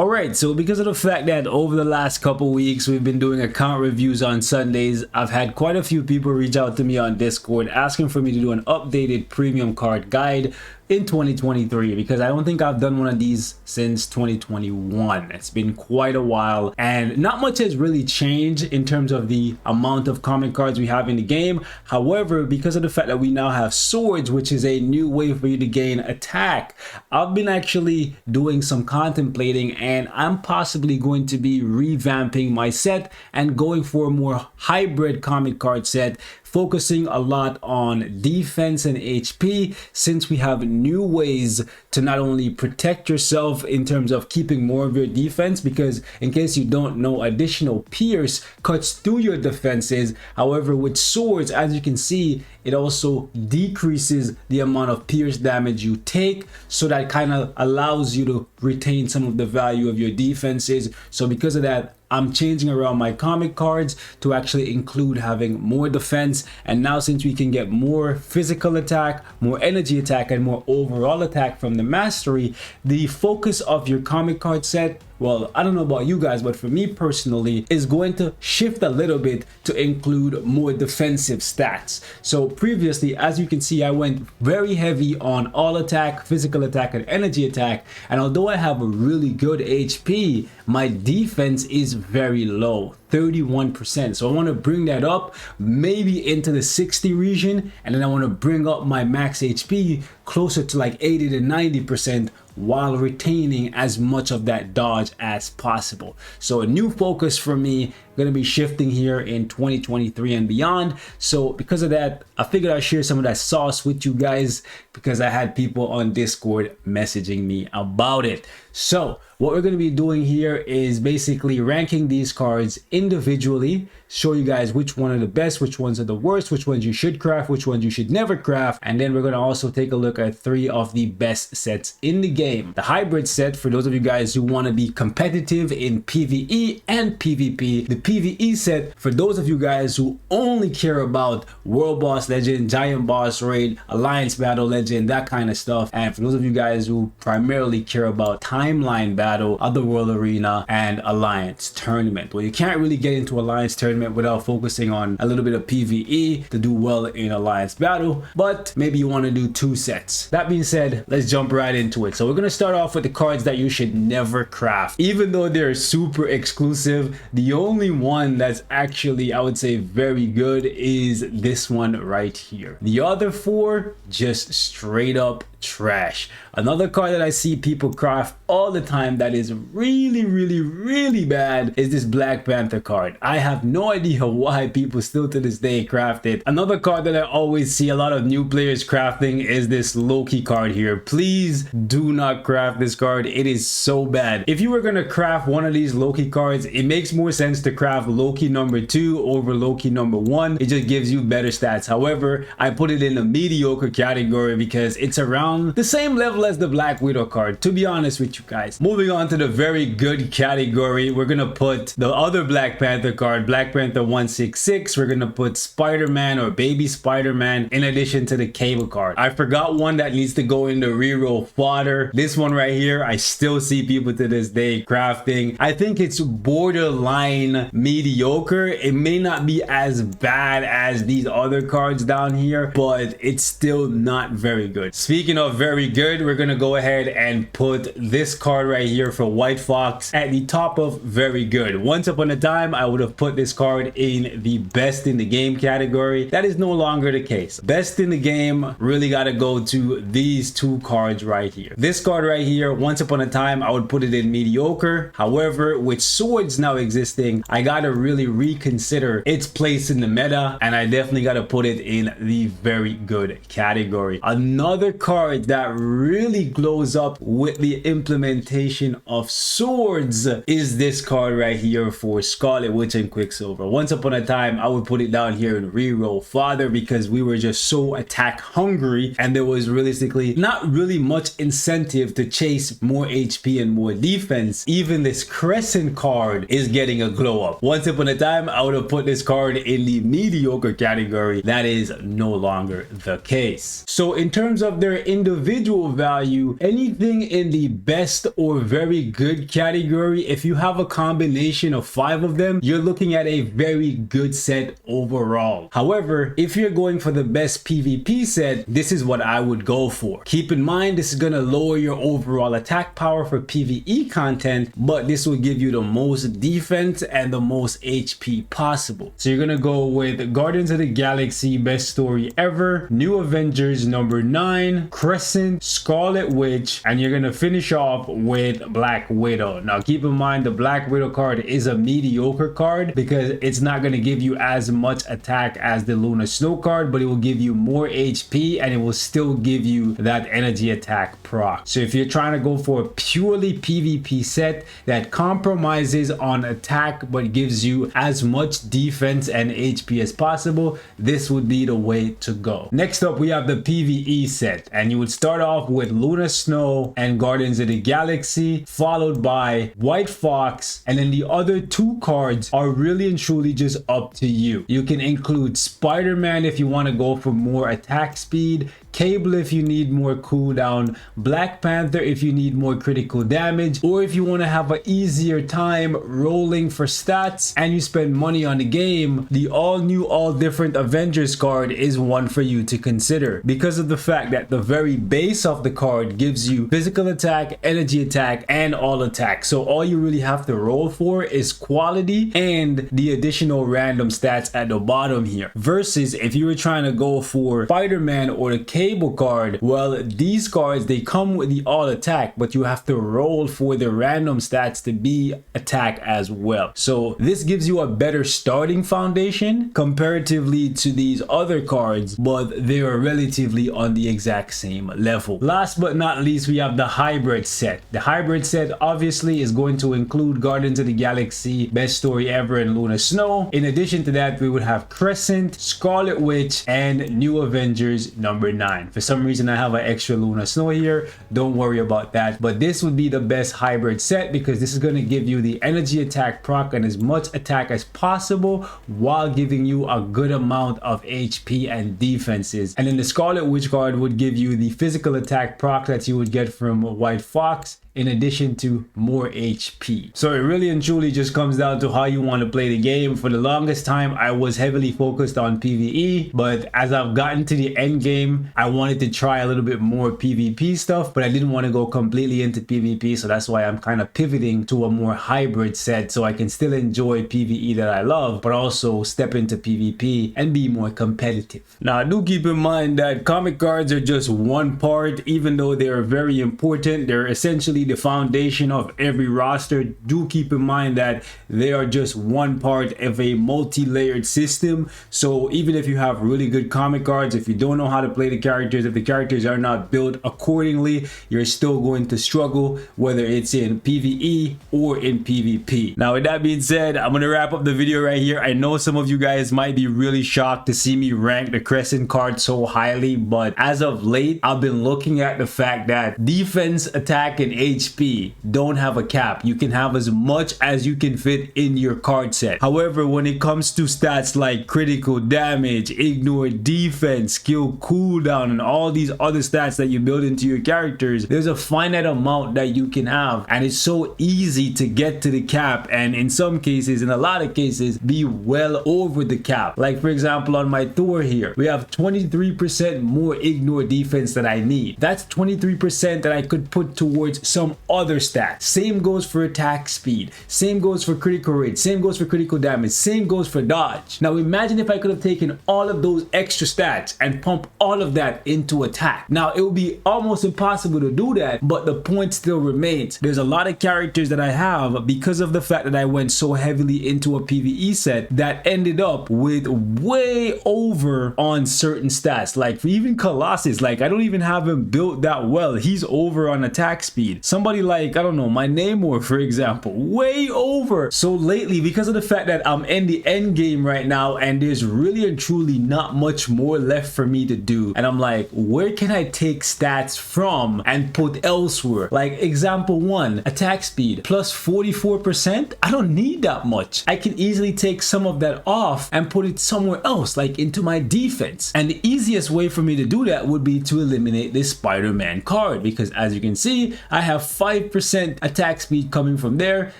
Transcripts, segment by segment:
Alright, so because of the fact that over the last couple weeks we've been doing account reviews on Sundays, I've had quite a few people reach out to me on Discord asking for me to do an updated premium card guide in 2023 because I don't think I've done one of these since 2021. It's been quite a while and not much has really changed in terms of the amount of comic cards we have in the game. However, because of the fact that we now have swords, which is a new way for you to gain attack, I've been actually doing some contemplating and I'm possibly going to be revamping my set and going for a more hybrid comic card set, focusing a lot on defense and HP, since we have new ways to not only protect yourself in terms of keeping more of your defense, because in case you don't know, additional pierce cuts through your defenses. However, with swords, as you can see, it also decreases the amount of pierce damage you take, so that kind of allows you to retain some of the value of your defenses. So because of that, I'm changing around my comic cards to actually include having more defense. And now since we can get more physical attack, more energy attack, and more overall attack from the mastery, the focus of your comic card set, well, I don't know about you guys, but for me personally, is going to shift a little bit to include more defensive stats. So previously, as you can see, I went very heavy on all attack, physical attack, and energy attack. And although I have a really good HP, my defense is very low, 31%. So I want to bring that up maybe into the 60 region, and then I want to bring up my max HP closer to like 80 to 90% while retaining as much of that dodge as possible. So a new focus for me, going to be shifting here in 2023 and beyond. So because of that, I figured I'd share some of that sauce with you guys because I had people on Discord messaging me about it. So what we're going to be doing here is basically ranking these cards individually, show you guys which one are the best, which ones are the worst, which ones you should craft, which ones you should never craft. And then we're going to also take a look at 3 of the best sets in the game. The hybrid set, for those of you guys who want to be competitive in PvE and PvP. The PvE set, for those of you guys who only care about World Boss Legend, Giant Boss Raid, Alliance Battle Legend, that kind of stuff. And for those of you guys who primarily care about Timeline Battle, Otherworld Arena, and Alliance Tournament. Well, you can't really get into Alliance Tournament without focusing on a little bit of PvE to do well in Alliance Battle, but maybe you want to do 2 sets. That being said, let's jump right into it. So we're going to start off with the cards that you should never craft. Even though they're super exclusive, the only one that's actually, I would say, very good is this one right here. The other 4, just straight up trash. Another card that I see people craft all the time that is really bad is this Black Panther card. I have no idea why people still to this day craft it. Another card that I always see a lot of new players crafting is this Loki card here. Please do not craft this card. It is so bad. If you were gonna craft one of these Loki cards, it makes more sense to craft Loki number 2 over Loki number 1. It just gives you better stats. However, I put it in the mediocre category because it's around the same level as the Black Widow card, to be honest with you guys. Moving on to the very good category, we're gonna put the other Black Panther card, Black Panther 166. We're gonna put Spider-Man or Baby Spider-Man in addition to the Cable card. I forgot one that needs to go in the reroll fodder. This one right here, I still see people to this day crafting. I think it's borderline mediocre. It may not be as bad as these other cards down here, but it's still not very good. Speaking of very good, we're gonna go ahead and put this card right here for White Fox at the top of very good. Once upon a time, I would have put this card in the best in the game category. That is no longer the case. Best in the game really gotta go to these 2 cards right here. This card right here, once upon a time, I would put it in mediocre. However, with swords now existing, I gotta really reconsider its place in the meta, and I definitely gotta put it in the very good category. Another card that really glows up with the implementation of swords is this card right here for Scarlet Witch and Quicksilver. Once upon a time, I would put it down here in reroll fodder because we were just so attack hungry and there was realistically not really much incentive to chase more HP and more defense. Even this Crescent card is getting a glow up. Once upon a time, I would have put this card in the mediocre category. That is no longer the case. So in terms of their individual value, anything in the best or very good category, if you have a combination of 5 of them, you're looking at a very good set overall. However, if you're going for the best PvP set, this is what I would go for. Keep in mind, this is going to lower your overall attack power for PvE content, but this will give you the most defense and the most HP possible. So you're going to go with Guardians of the Galaxy Best Story Ever, New Avengers number 9, Crescent, Scarlet Witch, and you're going to finish off with Black Widow. Now keep in mind, the Black Widow card is a mediocre card because it's not going to give you as much attack as the Luna Snow card, but it will give you more HP and it will still give you that energy attack proc. So if you're trying to go for a purely PvP set that compromises on attack but gives you as much defense and HP as possible, this would be the way to go. Next up, we have the PvE set, and you would start off with Luna Snow and Guardians of the Galaxy, followed by White Fox, and then the other 2 cards are really and truly just up to you. You can include Spider-Man if you want to go for more attack speed, Cable if you need more cooldown, Black Panther if you need more critical damage, or if you want to have an easier time rolling for stats and you spend money on the game, the all new all different Avengers card is one for you to consider, because of the fact that the very base of the card gives you physical attack, energy attack, and all attack. So all you really have to roll for is quality and the additional random stats at the bottom here, versus if you were trying to go for Spider-Man or the Cable card, well, these cards, they come with the all attack, but you have to roll for the random stats to be attack as well. So this gives you a better starting foundation comparatively to these other cards, but they are relatively on the exact same level. Last but not least, we have the hybrid set. The hybrid set obviously is going to include Guardians of the Galaxy Best Story Ever and Luna Snow. In addition to that, we would have Crescent, Scarlet Witch, and New Avengers number 9. For some reason, I have an extra Luna Snow here. Don't worry about that. But this would be the best hybrid set because this is going to give you the energy attack proc and as much attack as possible while giving you a good amount of HP and defenses. And then the Scarlet Witch card would give you the physical attack proc that you would get from White Fox, in addition to more HP. So it really and truly just comes down to how you want to play the game. For the longest time, I was heavily focused on PvE, but as I've gotten to the end game, I wanted to try a little bit more PvP stuff, but I didn't want to go completely into PvP, so that's why I'm kind of pivoting to a more hybrid set so I can still enjoy PvE that I love, but also step into PvP and be more competitive. Now, do keep in mind that comic cards are just one part. Even though they are very important, they're essentially the foundation of every roster. Do keep in mind that they are just one part of a multi-layered system. So even if you have really good comic cards, if you don't know how to play the characters, if the characters are not built accordingly, you're still going to struggle, whether it's in PvE or in PvP. Now, with that being said, I'm going to wrap up the video right here. I know some of you guys might be really shocked to see me rank the Crescent card so highly, but as of late, I've been looking at the fact that defense, attack, and HP don't have a cap. You can have as much as you can fit in your card set. However, when it comes to stats like critical damage, ignore defense, skill cooldown, and all these other stats that you build into your characters, there's a finite amount that you can have, and it's so easy to get to the cap, and in some cases, in a lot of cases, be well over the cap. Like for example, on my Thor here, we have 23% more ignore defense that I need. That's 23% that I could put towards some other stats. Same goes for attack speed, same goes for critical rate, same goes for critical damage, same goes for dodge. Now imagine if I could have taken all of those extra stats and pump all of that into attack. Now it would be almost impossible to do that, but the point still remains. There's a lot of characters that I have because of the fact that I went so heavily into a PvE set that ended up with way over on certain stats. Like for even Colossus, like I don't even have him built that well. He's over on attack speed. somebody like, I don't know, my Namor, for example, way over. So lately, because of the fact that I'm in the end game right now and there's really and truly not much more left for me to do, and I'm like, where can I take stats from and put elsewhere? Like example 1, attack speed plus 44%. I don't need that much. I can easily take some of that off and put it somewhere else, like into my defense. And the easiest way for me to do that would be to eliminate this Spider-Man card, because as you can see, I have 5% attack speed coming from there.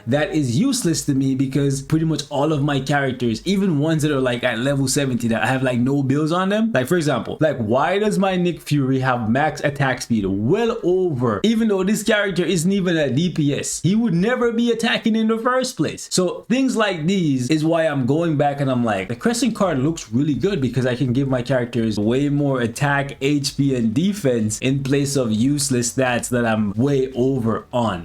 That is useless to me because pretty much all of my characters, even ones that are like at level 70 that I have like no bills on them, like for example, like why does my Nick Fury have max attack speed well over, even though this character isn't even a DPS? He would never be attacking in the first place. So things like these is why I'm going back and I'm like, the Crescent card looks really good because I can give my characters way more attack, HP, and defense in place of useless stats that I'm way over on.